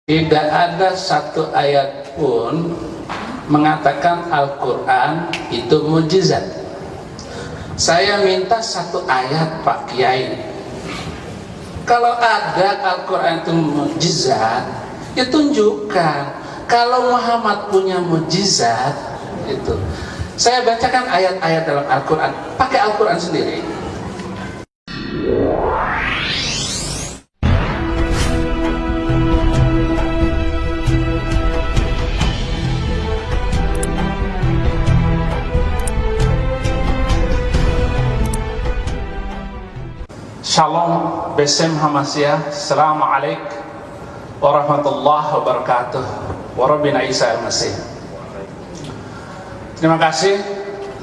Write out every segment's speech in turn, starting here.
Tidak ada satu ayat pun mengatakan Al-Quran itu mukjizat. Saya minta satu ayat Pak Kiai. Kalau ada Al-Quran itu mukjizat, ya tunjukkan. Kalau Muhammad punya mukjizat, itu. Saya bacakan ayat-ayat dalam Al-Quran, pakai Al-Quran sendiri. Shalom, Besem Hamasiyah, Assalamualaikum warahmatullahi wabarakatuh. Warabina Isa al-Masih. Terima kasih.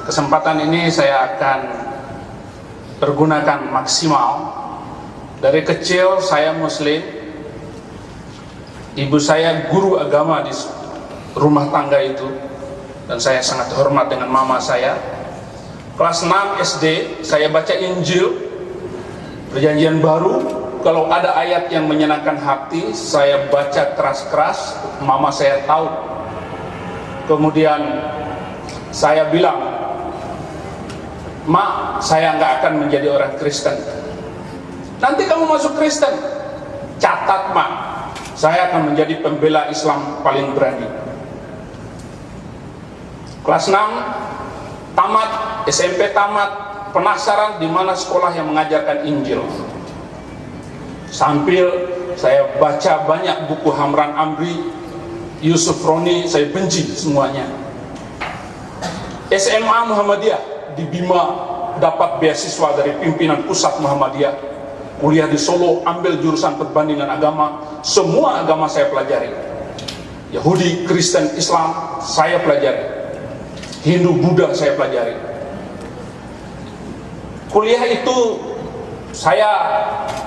Kesempatan ini saya akan pergunakan maksimal. Dari kecil saya Muslim. Ibu saya guru agama di rumah tangga itu, dan saya sangat hormat dengan mama saya. Kelas 6 SD saya baca Injil Perjanjian Baru. Kalau ada ayat yang menyenangkan hati, saya baca keras-keras, mama saya tahu. Kemudian saya bilang, "Mak, saya nggak akan menjadi orang Kristen." "Nanti kamu masuk Kristen." "Catat, Mak, saya akan menjadi pembela Islam paling berani." Kelas 6 tamat, SMP tamat, penasaran di mana sekolah yang mengajarkan Injil. Sambil saya baca banyak buku Hamran Amri, Yusuf Roni, saya benci semuanya. SMA Muhammadiyah di Bima, dapat beasiswa dari pimpinan pusat Muhammadiyah. Kuliah di Solo, ambil jurusan perbandingan agama. Semua agama saya pelajari. Yahudi, Kristen, Islam saya pelajari. Hindu, Buddha saya pelajari. Kuliah itu saya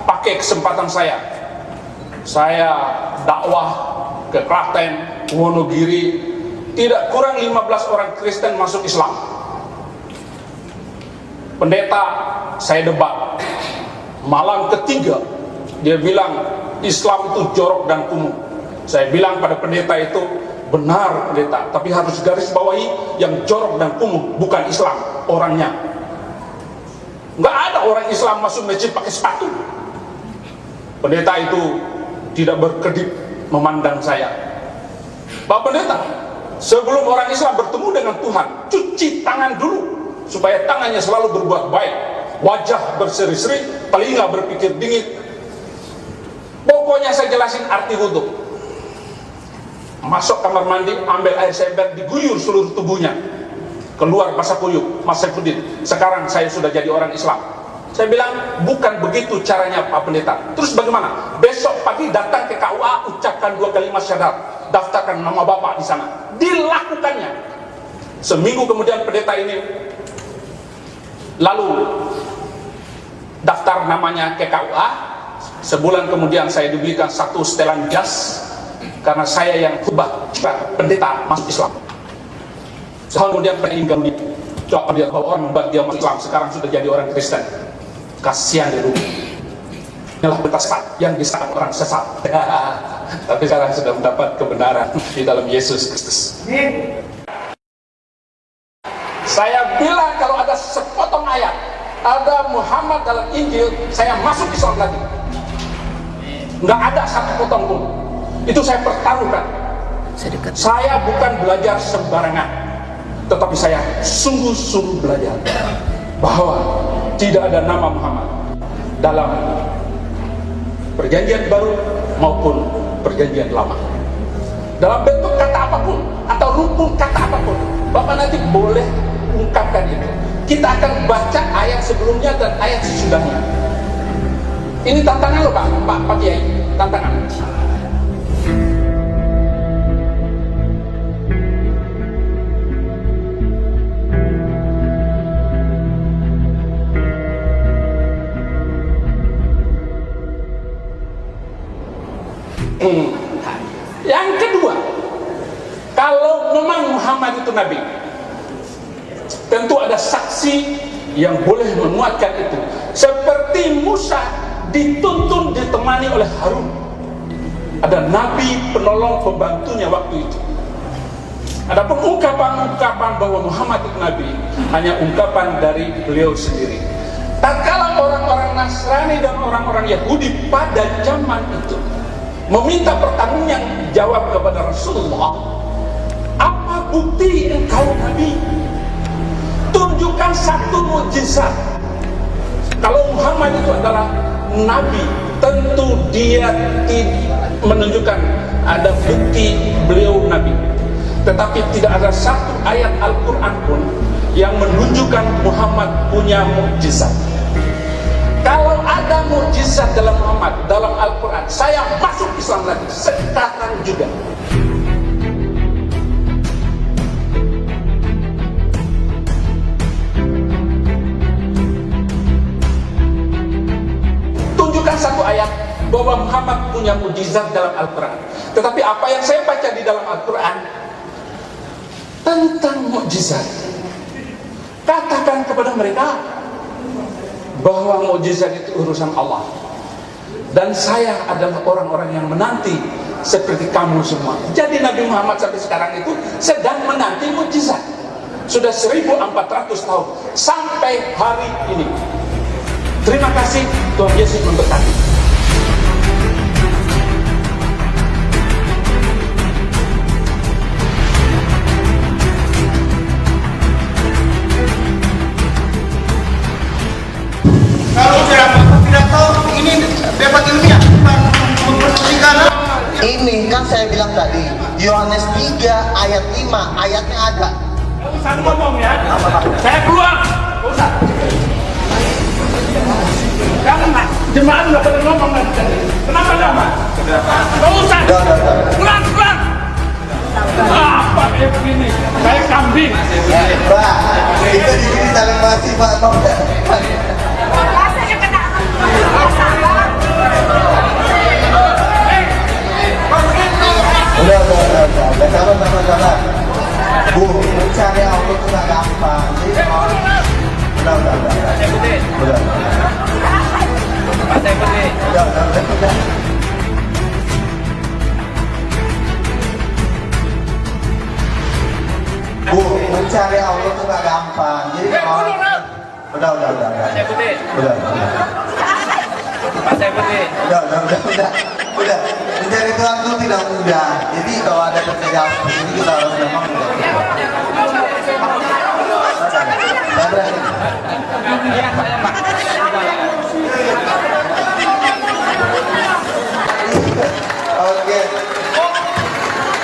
pakai kesempatan saya dakwah ke Klaten, Wonogiri, tidak kurang 15 orang Kristen masuk Islam. Pendeta saya debat. Malam ketiga dia bilang Islam itu jorok dan kumuh. Saya bilang pada pendeta itu, "Benar pendeta, tapi harus garis bawahi yang jorok dan kumuh bukan Islam, orangnya." Nggak ada orang Islam masuk masjid pakai sepatu. Pendeta itu tidak berkedip memandang saya. "Pak Pendeta, sebelum orang Islam bertemu dengan Tuhan, cuci tangan dulu supaya tangannya selalu berbuat baik, wajah berseri-seri, telinga berpikir dingin." Pokoknya saya jelasin arti wudhu. Masuk kamar mandi, ambil air sember, diguyur seluruh tubuhnya. Keluar basah kuyup, Mas Saifuddin, "Sekarang saya sudah jadi orang Islam." Saya bilang, "Bukan begitu caranya Pak Pendeta." "Terus bagaimana?" "Besok pagi datang ke KUA, ucapkan 2 kalimat syahadat, daftarkan nama Bapak di sana." Dilakukannya. Seminggu kemudian pendeta ini lalu daftar namanya ke KUA. Sebulan kemudian saya dibelikan 1 setelan jas karena saya yang khutbah pendeta masuk Islam. Kemudian peninggal di coba dia bahwa orang membuat dia masuk Islam, sekarang sudah jadi orang Kristen. Kasihan dia dulu. Inilah berita sesat yang disangka orang sesat. Tapi sekarang sudah mendapat kebenaran di dalam Yesus Kristus. Saya bilang kalau ada sepotong ayat, ada Muhammad dalam Injil, saya masuk Islam lagi. Nggak ada satu potong pun. Itu saya pertaruhkan. Saya bukan belajar sembarangan, tetapi saya sungguh-sungguh belajar bahwa tidak ada nama Muhammad dalam Perjanjian Baru maupun Perjanjian Lama. Dalam bentuk kata apapun atau rumpun kata apapun, Bapak nanti boleh ungkapkan itu. Kita akan baca ayat sebelumnya dan ayat sesudahnya. Ini tantangan loh Pak Kiai, tantangan. Yang kedua, kalau memang Muhammad itu Nabi, tentu ada saksi yang boleh menguatkan itu. Seperti Musa dituntun ditemani oleh Harun. ada nabi penolong pembantunya waktu itu. Ada ungkapan-ungkapan bahwa Muhammad itu nabi, hanya ungkapan dari beliau sendiri. Tatkala orang-orang Nasrani dan orang-orang Yahudi pada zaman itu meminta pertanggungan jawab kepada Rasulullah, apa bukti engkau nabi? Tunjukkan satu mukjizat. Kalau Muhammad itu adalah nabi, tentu dia menunjukkan ada bukti beliau nabi. Tetapi tidak ada satu ayat Al-Quran pun yang menunjukkan Muhammad punya mukjizat. Kalau ada mukjizat dalam Muhammad, dalam Al-Quran, saya masuk Islam lagi sekarang juga. Tunjukkan satu ayat bahwa Muhammad punya mukjizat dalam Al-Quran. Tetapi apa yang saya baca di dalam Al-Quran tentang mukjizat, katakan kepada mereka bahwa mukjizat itu urusan Allah, dan saya adalah orang-orang yang menanti seperti kamu semua. Jadi Nabi Muhammad sampai sekarang itu sedang menanti mukjizat. Sudah 1400 tahun sampai hari ini. Terima kasih, Tuhan Yesus memberkati. Kalau tidak tahu ini debat ilmiah bukan mempersembahkan. Ini kan saya bilang tadi Yohanes 3 ayat 5 ayatnya ada. Usah ngomong ya. Saya keluar. Usah. Karena jemaat nggak boleh ngomong lagi. Kenapa lama? Nggak usah. Pulang. Apa kayak begini? Saya kambing. Pak, kita di sini saling masih Pak. Udah, sama. Bu, mencari Allah itu gak gampang. Udah. Bu, mencari Allah itu gak gampang. Jadi kalau udah. Udah. Mencari Tuhan itu tidak mudah. Jadi kalau ada pekerjaan seperti ini kita harus memang Oke.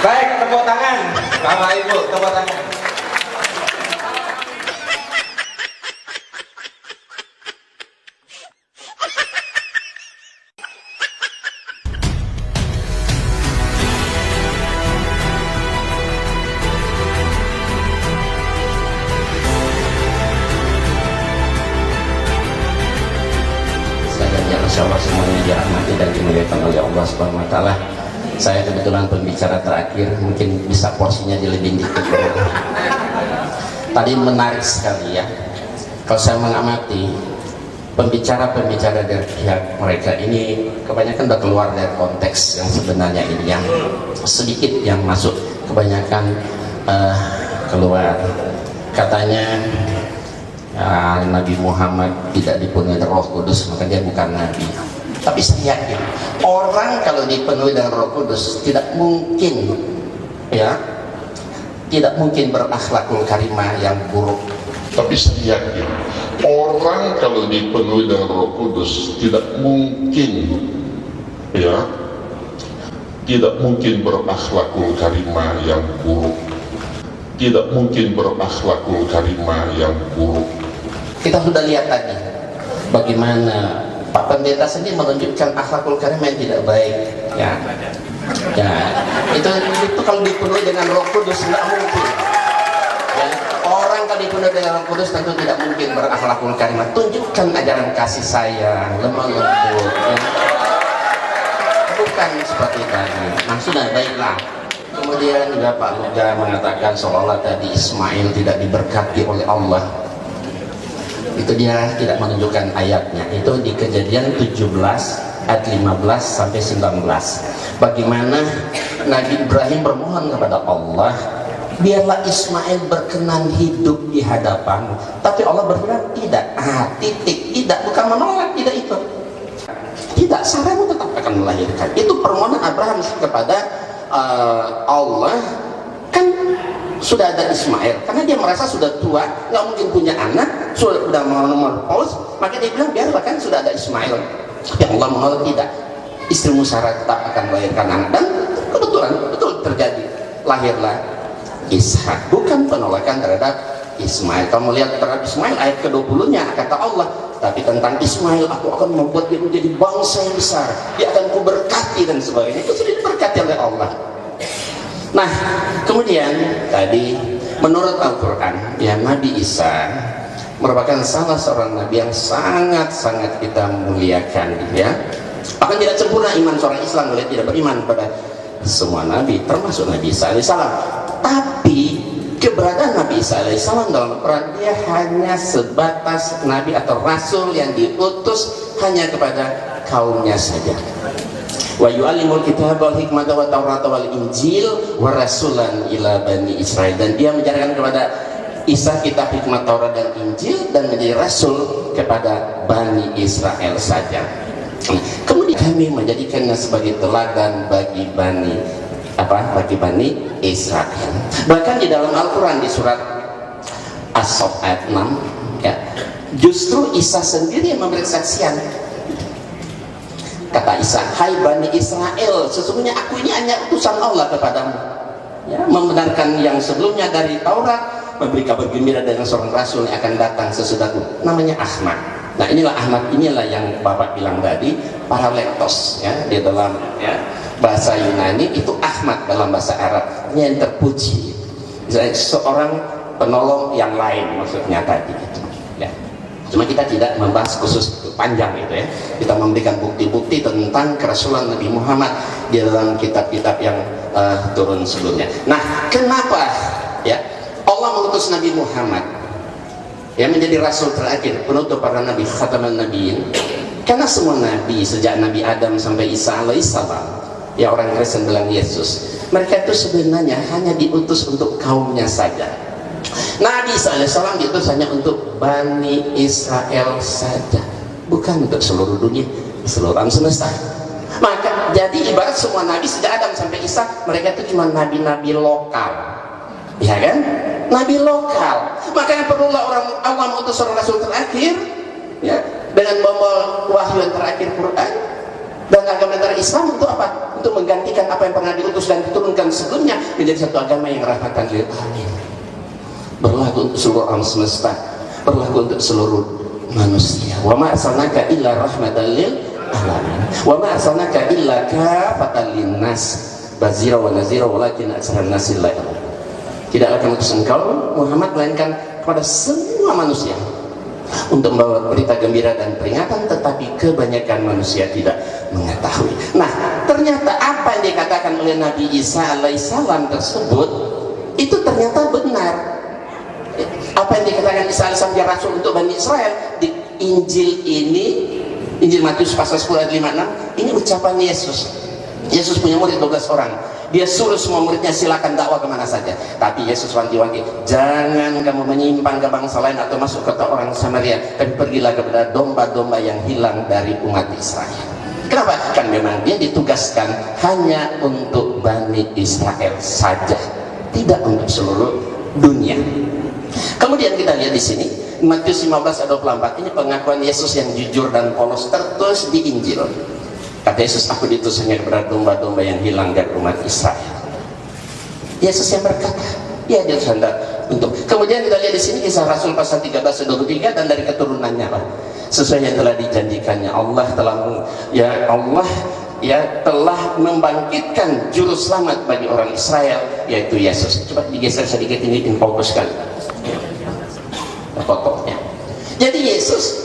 Baik, tepuk tangan. Bapak Ibu, tepuk tangan. Insyaallah semuanya dirahmati dan dimuliakan oleh Allah Subhanahu wa taala. Saya kebetulan pembicara terakhir, mungkin bisa porsinya dilebih dikit. Tadi menarik sekali ya. Kalau saya mengamati pembicara-pembicara dari pihak mereka ini kebanyakan sudah keluar dari konteks yang sebenarnya ini, yang sedikit yang masuk, kebanyakan keluar. Katanya Nabi Muhammad tidak dipenuhi dengan Roh Kudus, maka dia bukan nabi. Tapi saya yakin orang kalau dipenuhi dengan Roh Kudus tidak mungkin berakhlakul karimah yang buruk. Tapi saya yakin orang kalau dipenuhi dengan Roh Kudus tidak mungkin berakhlakul karimah yang buruk. Tidak mungkin berakhlakul karimah yang buruk. Kita sudah lihat tadi bagaimana Pak Pendeta sendiri menunjukkan akhlakul karimah yang tidak baik. Itu kalau dipenuhi dengan Roh Kudus tidak mungkin. Orang kalau dipenuhi dengan Roh Kudus tentu tidak mungkin berakhlakul karimah. Tunjukkan ajaran kasih sayang, lemah lembut. Bukan seperti tadi. Nah sudah, baiklah. Kemudian juga Pak Luga mengatakan seolah-olah tadi Ismail tidak diberkati oleh Allah. Itu dia tidak menunjukkan ayatnya. Itu di Kejadian 17 ayat 15 sampai 19. Bagaimana Nabi Ibrahim bermohon kepada Allah, biarlah Ismail berkenan hidup di hadapanmu. Tapi Allah berfirman, tidak. Tidak, bukan menolak, tidak itu. Tidak, Sarahmu tetap akan melahirkan. Itu permohonan Abraham kepada Allah. Kan sudah ada Ismail, karena dia merasa sudah tua, nggak mungkin punya anak, sudah menopause, maka dia bilang biarlah, kan sudah ada Ismail. Tapi Allah menolak, tidak. Istrimu Sarah tetap akan melahirkan anak, dan kebetulan betul terjadi, lahirlah Ishak. Bukan penolakan terhadap Ismail. Kamu lihat terhadap Ismail ayat ke-20-nya, kata Allah, tapi tentang Ismail, aku akan membuat dia menjadi bangsa yang besar, dia akan kuberkati dan sebagainya. Itu sudah diberkati oleh Allah. Nah, kemudian tadi menurut Al-Quran, ya, Nabi Isa merupakan salah seorang nabi yang sangat-sangat kita muliakan, ya. Bahkan tidak sempurna iman seorang Islam boleh tidak beriman pada semua nabi, termasuk Nabi Isa alaihissalam. Tapi keberadaan Nabi Isa alaihissalam dalam Al-Quran, dia hanya sebatas nabi atau rasul yang diutus hanya kepada kaumnya saja. Wa yu'allimul kitab wal hikmata wa taurata wal injil wa rasulan ila bani Israel. Dan dia mengajarkan kepada Isa kitab, hikmat, Taurat dan Injil, dan menjadi rasul kepada Bani Israel saja. Kemudian kami menjadikannya sebagai teladan bagi Bani Israel. Bahkan di dalam Al-Quran di surat As-Saff ayat 6, ya, justru Isa sendiri yang memberi kesaksian. Kata Isa, hai Bani Israel, sesungguhnya aku ini hanya utusan Allah kepadamu, ya, membenarkan yang sebelumnya dari Taurat, memberi kabar gembira dengan seorang rasul yang akan datang sesudahku, namanya Ahmad. Nah, inilah Ahmad, inilah yang Bapak bilang tadi, paralektos, ya, di dalam, ya, bahasa Yunani itu Ahmad, dalam bahasa Arab yang terpuji, seorang penolong yang lain maksudnya tadi, gitu, ya. Cuma kita tidak membahas khusus panjang itu, ya. Kita memberikan bukti-bukti tentang kerasulan Nabi Muhammad di dalam kitab-kitab yang turun sebelumnya. Nah, kenapa, ya, Allah mengutus Nabi Muhammad, ya, menjadi rasul terakhir, penutup para nabi, khataman nabiyyin? Karena semua nabi sejak Nabi Adam sampai Isa alaihissalam, ya, orang Kristen bilang Yesus, mereka itu sebenarnya hanya diutus untuk kaumnya saja. Nabi Isa alaihissalam diutus hanya untuk Bani Israel saja, bukan untuk seluruh dunia, seluruh alam semesta. Maka jadi ibarat semua nabi sejak Adam sampai Isa, mereka itu cuma nabi-nabi lokal, ya kan? Nabi lokal. Makanya perlulah Allah mengutus seorang rasul terakhir, ya, dengan membawa wahyu yang terakhir Quran dan agama antara Islam, untuk apa? Untuk menggantikan apa yang pernah diutus dan diturunkan sebelumnya menjadi satu agama yang rahmatan lil alamin, berlaku untuk seluruh alam semesta, berlaku untuk seluruh manusia. Wa ma arsalnaka illa rahmatan lil alamin wa ma arsalnaka illa kafatan linnas bazira wa nazira walakin aktsaran nasi la ya'lamun. Tidaklah kami utus engkau Muhammad melainkan kepada semua manusia untuk membawa berita gembira dan peringatan, tetapi kebanyakan manusia tidak mengetahui. Nah, ternyata apa yang dikatakan oleh Nabi Isa alaihissalam tersebut itu ternyata benar. Apa yang dikatakan Isa alaihissalam, dia rasul untuk Bani Israel, di Injil ini, Injil Matius pasal 10 ayat 56, ini ucapan Yesus. Yesus punya murid 12 orang, dia suruh semua muridnya silakan dakwah kemana saja, tapi Yesus wanti-wanti, jangan kamu menyimpang ke bangsa lain atau masuk ke kota orang Samaria, tapi pergilah kepada domba-domba yang hilang dari umat Israel. Kenapa? Kan memang dia ditugaskan hanya untuk Bani Israel saja, tidak untuk seluruh dunia. Kemudian kita lihat di sini Matius 15 ayat 24, ini pengakuan Yesus yang jujur dan polos tertulis di Injil. Kata Yesus, aku diutus hanya kepada domba-domba yang hilang dari umat Israel. Yesus yang berkata, ya, dia hendak untuk. Kemudian kita lihat di sini Kisah Rasul pasal 13 ayat 23, dan dari keturunannya lah, sesuai yang telah dijanjikannya, Allah telah membangkitkan juru selamat bagi orang Israel, yaitu Yesus. Coba digeser sedikit, ini fokuskan fotonya. Jadi Yesus,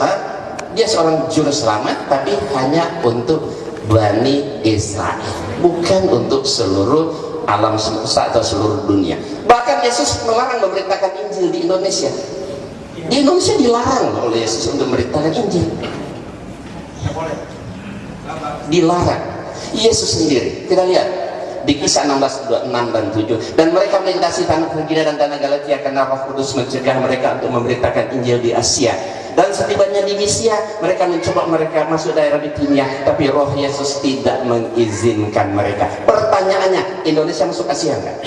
dia seorang juru selamat, tapi hanya untuk Bani Israel, bukan untuk seluruh alam semesta atau seluruh dunia. Bahkan Yesus melarang memberitakan Injil di Indonesia. Di Indonesia dilarang oleh Yesus untuk memberitakan Injil. Tidak boleh. dilarang. Yesus sendiri, kita lihat di Kisah 16:26 dan 7, dan mereka melintasi tanah Frigia dan tanah Galatia karena Roh Kudus mencegah mereka untuk memberitakan Injil di Asia. Dan setibanya di Misia, mereka mencoba mereka masuk daerah Bitinia, tapi Roh Yesus tidak mengizinkan mereka. Pertanyaannya, Indonesia masuk Asia enggak?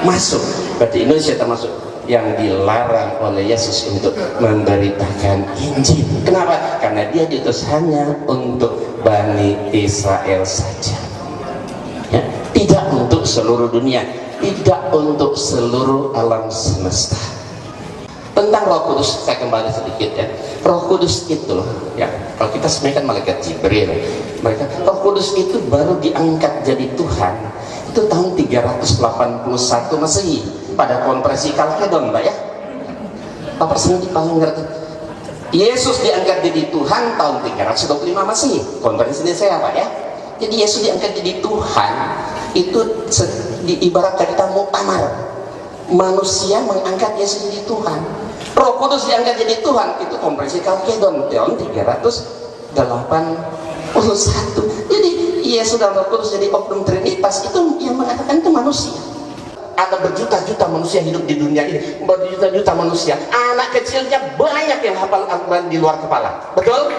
Masuk. Berarti Indonesia termasuk yang dilarang oleh Yesus untuk memberitakan Injil. Kenapa? Karena dia diutus hanya untuk Bani Israel saja, ya, tidak untuk seluruh dunia, tidak untuk seluruh alam semesta. Tentang Roh Kudus saya kembali sedikit ya. Roh Kudus itu ya, kalau kita sebenarnya kan malaikat Jibril, mereka Roh Kudus itu baru diangkat jadi Tuhan itu tahun 381 Masehi pada konferensi Kalkedon, Mbak ya. Bapak sendiri paling ngerti. Yesus diangkat jadi Tuhan tahun 325 Masehi. Konferensi ini saya Pak ya. Jadi Yesus diangkat jadi Tuhan itu diibaratkan kita muktamar. Manusia mengangkat Yesus jadi Tuhan. Roh Kudus diangkat jadi Tuhan itu konferensi Kalkedon tahun 381. Jadi Yesus dan Roh Kudus jadi oknum Trinitas itu yang mengatakan itu manusia. Ada berjuta-juta manusia hidup di dunia ini, berjuta-juta manusia, anak kecilnya banyak yang hafal Al-Quran di luar kepala, betul?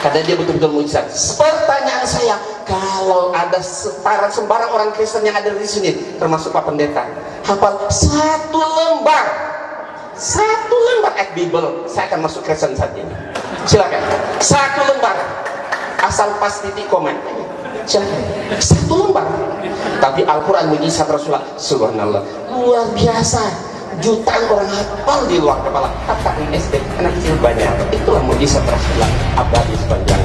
Karena dia betul-betul mujizat. Pertanyaan saya, kalau ada sembarang orang Kristen yang ada di sini, termasuk Pak Pendeta, hafal satu lembar ayat Bible, saya akan masuk Kristen saat ini. Silakan, satu lembar, asal pas titik komen. Silakan, satu lembar. Tapi Al-Quran mujizat Rasulullah, subhanallah, luar biasa. Jutaan orang hafal di luar kepala, kata SD, anak kecil banyak. Itulah mujizat Rasulullah abadi sepanjang